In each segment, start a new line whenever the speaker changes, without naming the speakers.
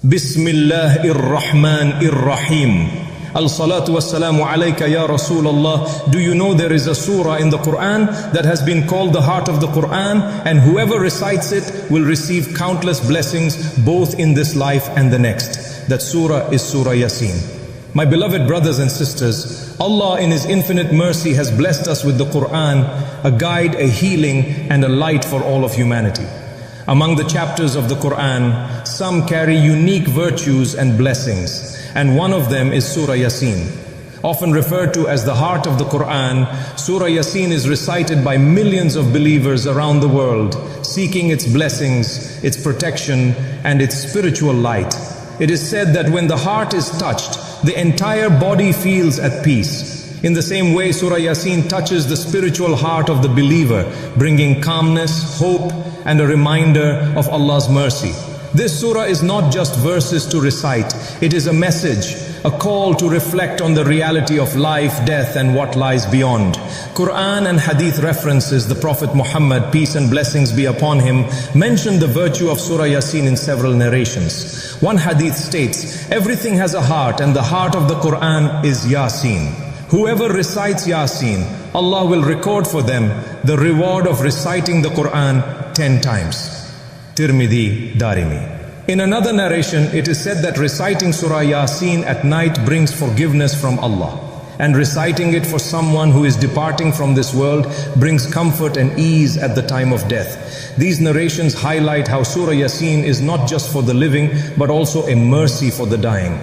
Bismillahir Rahmanir Rahim. Al-salatu wassalamu alayka ya Rasulullah. Do you know there is a surah in the Qur'an that has been called the heart of the Qur'an, and whoever recites it will receive countless blessings both in this life and the next. That surah is Surah Yaseen. My beloved brothers and sisters, Allah in His infinite mercy has blessed us with the Qur'an, a guide, a healing and a light for all of humanity. Among the chapters of the Qur'an, some carry unique virtues and blessings, and one of them is Surah Yaseen. Often referred to as the heart of the Qur'an, Surah Yaseen is recited by millions of believers around the world, seeking its blessings, its protection, and its spiritual light. It is said that when the heart is touched, the entire body feels at peace. In the same way, Surah Yaseen touches the spiritual heart of the believer, bringing calmness, hope, and a reminder of Allah's mercy. This surah is not just verses to recite, it is a message, a call to reflect on the reality of life, death, and what lies beyond. Qur'an and Hadith references the Prophet Muhammad, peace and blessings be upon him, mention the virtue of Surah Yaseen in several narrations. One Hadith states, everything has a heart, and the heart of the Qur'an is Yaseen. Whoever recites Yaseen, Allah will record for them the reward of reciting the Qur'an 10 times. Tirmidhi, Darimi. In another narration, it is said that reciting Surah Yaseen at night brings forgiveness from Allah, and reciting it for someone who is departing from this world brings comfort and ease at the time of death. These narrations highlight how Surah Yaseen is not just for the living, but also a mercy for the dying.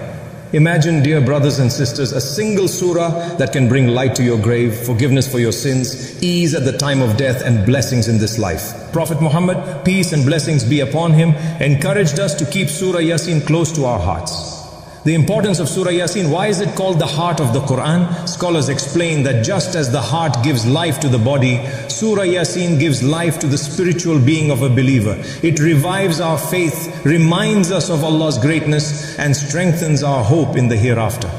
Imagine, dear brothers and sisters, a single surah that can bring light to your grave, forgiveness for your sins, ease at the time of death, and blessings in this life. Prophet Muhammad, peace and blessings be upon him, encouraged us to keep Surah Yaseen close to our hearts. The importance of Surah Yaseen, why is it called the heart of the Qur'an? Scholars explain that just as the heart gives life to the body, Surah Yaseen gives life to the spiritual being of a believer. It revives our faith, reminds us of Allah's greatness, and strengthens our hope in the hereafter.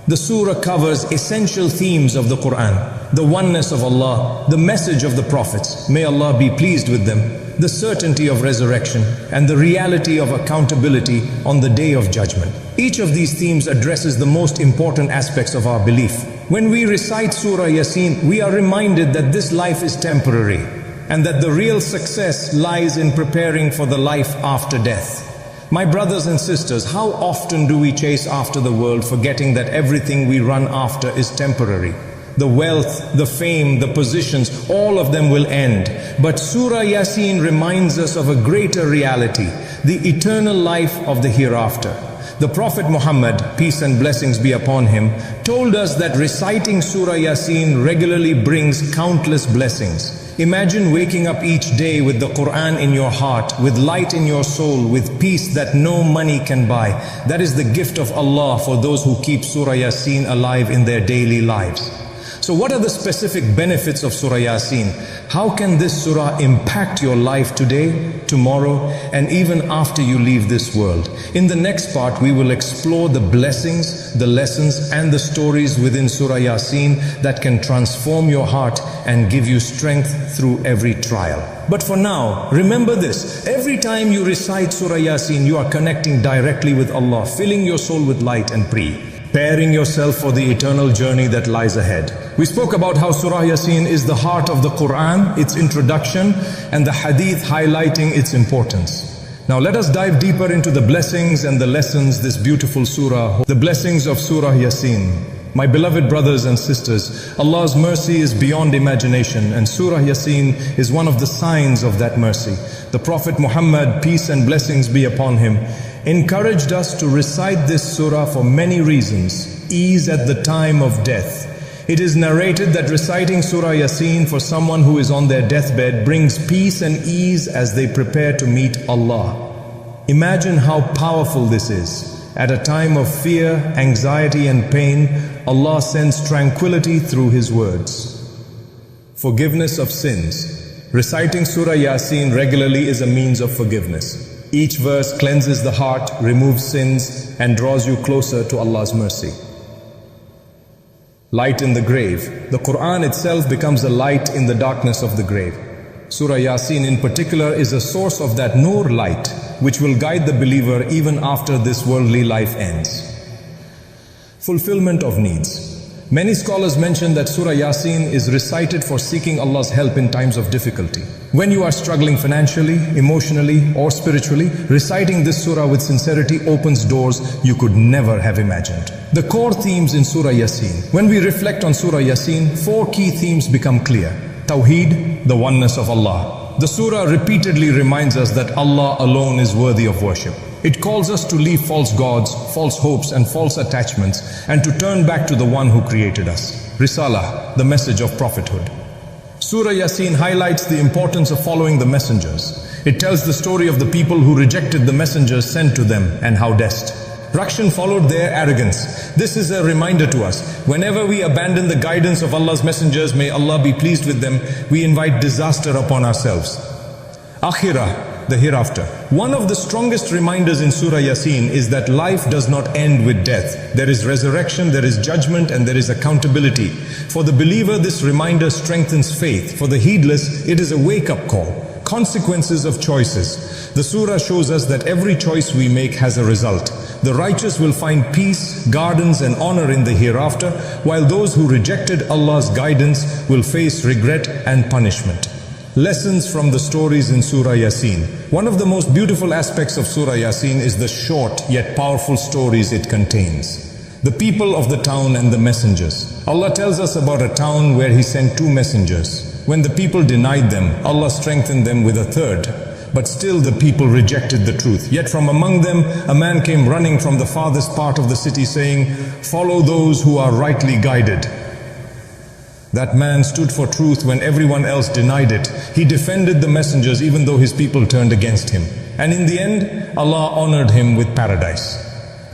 The surah covers essential themes of the Qur'an: the oneness of Allah, the message of the prophets, may Allah be pleased with them, the certainty of resurrection, and the reality of accountability on the day of judgment. Each of these themes addresses the most important aspects of our belief. When we recite Surah Yaseen, we are reminded that this life is temporary, and that the real success lies in preparing for the life after death. My brothers and sisters, how often do we chase after the world, forgetting that everything we run after is temporary? The wealth, the fame, the positions, all of them will end. But Surah Yaseen reminds us of a greater reality, the eternal life of the hereafter. The Prophet Muhammad, peace and blessings be upon him, told us that reciting Surah Yaseen regularly brings countless blessings. Imagine waking up each day with the Qur'an in your heart, with light in your soul, with peace that no money can buy. That is the gift of Allah for those who keep Surah Yaseen alive in their daily lives. So what are the specific benefits of Surah Yaseen? How can this surah impact your life today, tomorrow, and even after you leave this world? In the next part, we will explore the blessings, the lessons, and the stories within Surah Yaseen that can transform your heart and give you strength through every trial. But for now, remember this: every time you recite Surah Yaseen, you are connecting directly with Allah, filling your soul with light and preparing yourself for the eternal journey that lies ahead. We spoke about how Surah Yaseen is the heart of the Qur'an, its introduction, and the Hadith highlighting its importance. Now let us dive deeper into the blessings and the lessons this beautiful surah, the blessings of Surah Yaseen. My beloved brothers and sisters, Allah's mercy is beyond imagination, and Surah Yaseen is one of the signs of that mercy. The Prophet Muhammad, peace and blessings be upon him, encouraged us to recite this surah for many reasons. Ease at the time of death. It is narrated that reciting Surah Yaseen for someone who is on their deathbed brings peace and ease as they prepare to meet Allah. Imagine how powerful this is. At a time of fear, anxiety and pain, Allah sends tranquility through His words. Forgiveness of sins. Reciting Surah Yaseen regularly is a means of forgiveness. Each verse cleanses the heart, removes sins, and draws you closer to Allah's mercy. Light in the grave. The Qur'an itself becomes a light in the darkness of the grave. Surah Yaseen in particular is a source of that Nur light, which will guide the believer even after this worldly life ends. Fulfillment of needs. Many scholars mention that Surah Yaseen is recited for seeking Allah's help in times of difficulty. When you are struggling financially, emotionally, or spiritually, reciting this surah with sincerity opens doors you could never have imagined. The core themes in Surah Yaseen. When we reflect on Surah Yaseen, 4 key themes become clear. Tawheed, the oneness of Allah. The surah repeatedly reminds us that Allah alone is worthy of worship. It calls us to leave false gods, false hopes and false attachments and to turn back to the one who created us. Risalah, the message of prophethood. Surah Yaseen highlights the importance of following the messengers. It tells the story of the people who rejected the messengers sent to them and how destruction followed their arrogance. This is a reminder to us. Whenever we abandon the guidance of Allah's messengers, may Allah be pleased with them, we invite disaster upon ourselves. Akhirah, the hereafter. One of the strongest reminders in Surah Yaseen is that life does not end with death. There is resurrection, there is judgment, and there is accountability. For the believer, this reminder strengthens faith. For the heedless, it is a wake-up call. Consequences of choices. The surah shows us that every choice we make has a result. The righteous will find peace, gardens, and honor in the hereafter, while those who rejected Allah's guidance will face regret and punishment. Lessons from the stories in Surah Yaseen. One of the most beautiful aspects of Surah Yaseen is the short yet powerful stories it contains. The people of the town and the messengers. Allah tells us about a town where He sent 2 messengers. When the people denied them, Allah strengthened them with a 3rd. But still the people rejected the truth. Yet from among them, a man came running from the farthest part of the city saying, "Follow those who are rightly guided." That man stood for truth when everyone else denied it. He defended the messengers even though his people turned against him. And in the end, Allah honored him with paradise.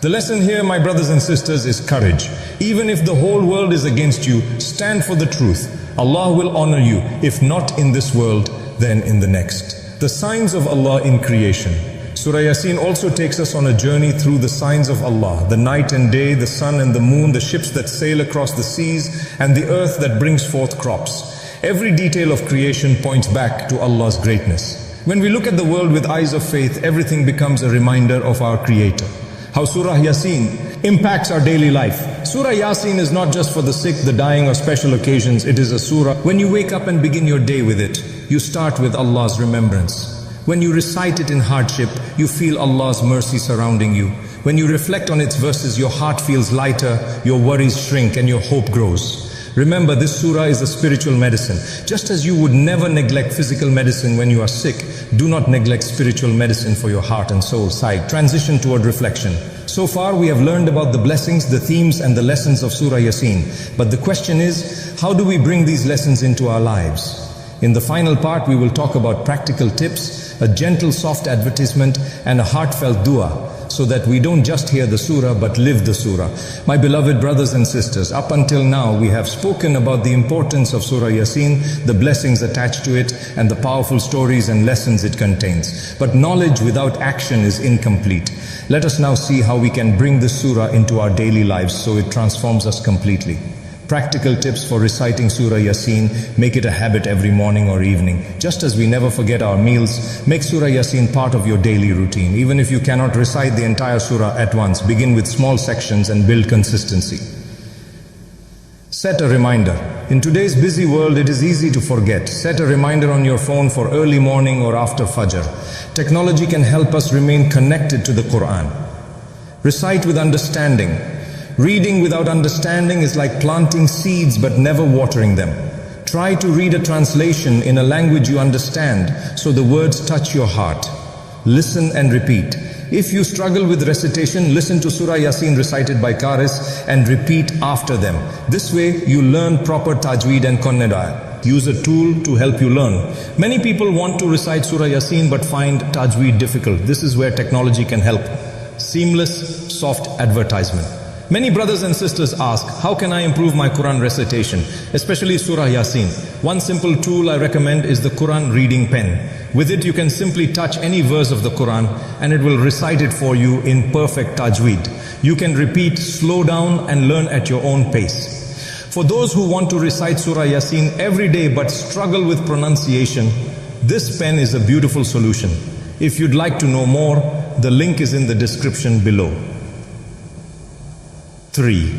The lesson here, my brothers and sisters, is courage. Even if the whole world is against you, stand for the truth. Allah will honor you, if not in this world, then in the next. The signs of Allah in creation. Surah Yaseen also takes us on a journey through the signs of Allah, the night and day, the sun and the moon, the ships that sail across the seas, and the earth that brings forth crops. Every detail of creation points back to Allah's greatness. When we look at the world with eyes of faith, everything becomes a reminder of our Creator. How Surah Yaseen impacts our daily life. Surah Yaseen is not just for the sick, the dying, or special occasions. It is a surah. When you wake up and begin your day with it, you start with Allah's remembrance. When you recite it in hardship, you feel Allah's mercy surrounding you. When you reflect on its verses, your heart feels lighter, your worries shrink, and your hope grows. Remember, this surah is a spiritual medicine. Just as you would never neglect physical medicine when you are sick, do not neglect spiritual medicine for your heart and soul side. Transition toward reflection. So far, we have learned about the blessings, the themes, and the lessons of Surah Yaseen. But the question is, how do we bring these lessons into our lives? In the final part, we will talk about practical tips, a gentle, soft advertisement, and a heartfelt dua, so that we don't just hear the surah but live the surah. My beloved brothers and sisters, up until now we have spoken about the importance of Surah Yaseen, the blessings attached to it, and the powerful stories and lessons it contains. But knowledge without action is incomplete. Let us now see how we can bring this surah into our daily lives so it transforms us completely. Practical tips for reciting Surah Yaseen. Make it a habit every morning or evening. Just as we never forget our meals, make Surah Yaseen part of your daily routine. Even if you cannot recite the entire surah at once, begin with small sections and build consistency. Set a reminder. In today's busy world, it is easy to forget. Set a reminder on your phone for early morning or after Fajr. Technology can help us remain connected to the Qur'an. Recite with understanding. Reading without understanding is like planting seeds but never watering them. Try to read a translation in a language you understand so the words touch your heart. Listen and repeat. If you struggle with recitation, listen to Surah Yaseen recited by Qaris and repeat after them. This way you learn proper tajweed and qannada. Use a tool to help you learn. Many people want to recite Surah Yaseen but find tajweed difficult. This is where technology can help. Seamless, soft advertisement. Many brothers and sisters ask, how can I improve my Quran recitation, especially Surah Yaseen? One simple tool I recommend is the Quran reading pen. With it you can simply touch any verse of the Quran and it will recite it for you in perfect tajweed. You can repeat, slow down and learn at your own pace. For those who want to recite Surah Yaseen every day but struggle with pronunciation, This pen is a beautiful solution. If you'd like to know more, the link is in the description below. 3.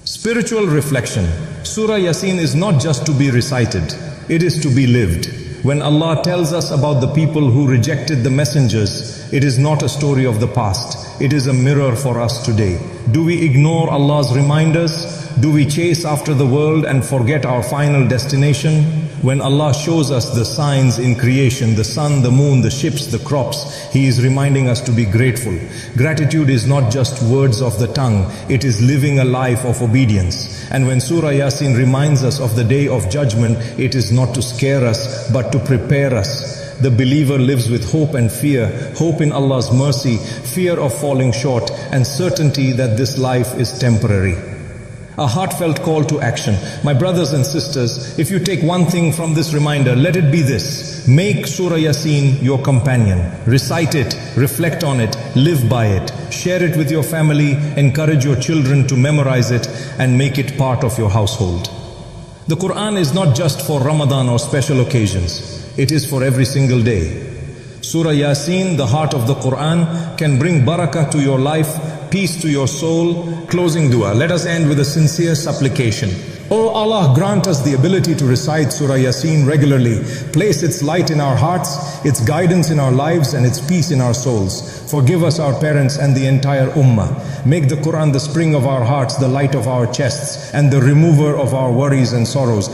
Spiritual reflection. Surah Yaseen is not just to be recited, it is to be lived. When Allah tells us about the people who rejected the messengers, it is not a story of the past, it is a mirror for us today. Do we ignore Allah's reminders? Do we chase after the world and forget our final destination? When Allah shows us the signs in creation, the sun, the moon, the ships, the crops, He is reminding us to be grateful. Gratitude is not just words of the tongue, it is living a life of obedience. And when Surah Yaseen reminds us of the day of judgment, it is not to scare us, but to prepare us. The believer lives with hope and fear, hope in Allah's mercy, fear of falling short, and certainty that this life is temporary. A heartfelt call to action. My brothers and sisters, if you take one thing from this reminder, let it be this. Make Surah Yaseen your companion. Recite it, reflect on it, live by it. Share it with your family, encourage your children to memorize it, and make it part of your household. The Qur'an is not just for Ramadan or special occasions. It is for every single day. Surah Yaseen, the heart of the Qur'an, can bring barakah to your life, peace to your soul. Closing dua. Let us end with a sincere supplication. O Allah, grant us the ability to recite Surah Yaseen regularly. Place its light in our hearts, its guidance in our lives, and its peace in our souls. Forgive us, our parents, and the entire ummah. Make the Qur'an the spring of our hearts, the light of our chests, and the remover of our worries and sorrows.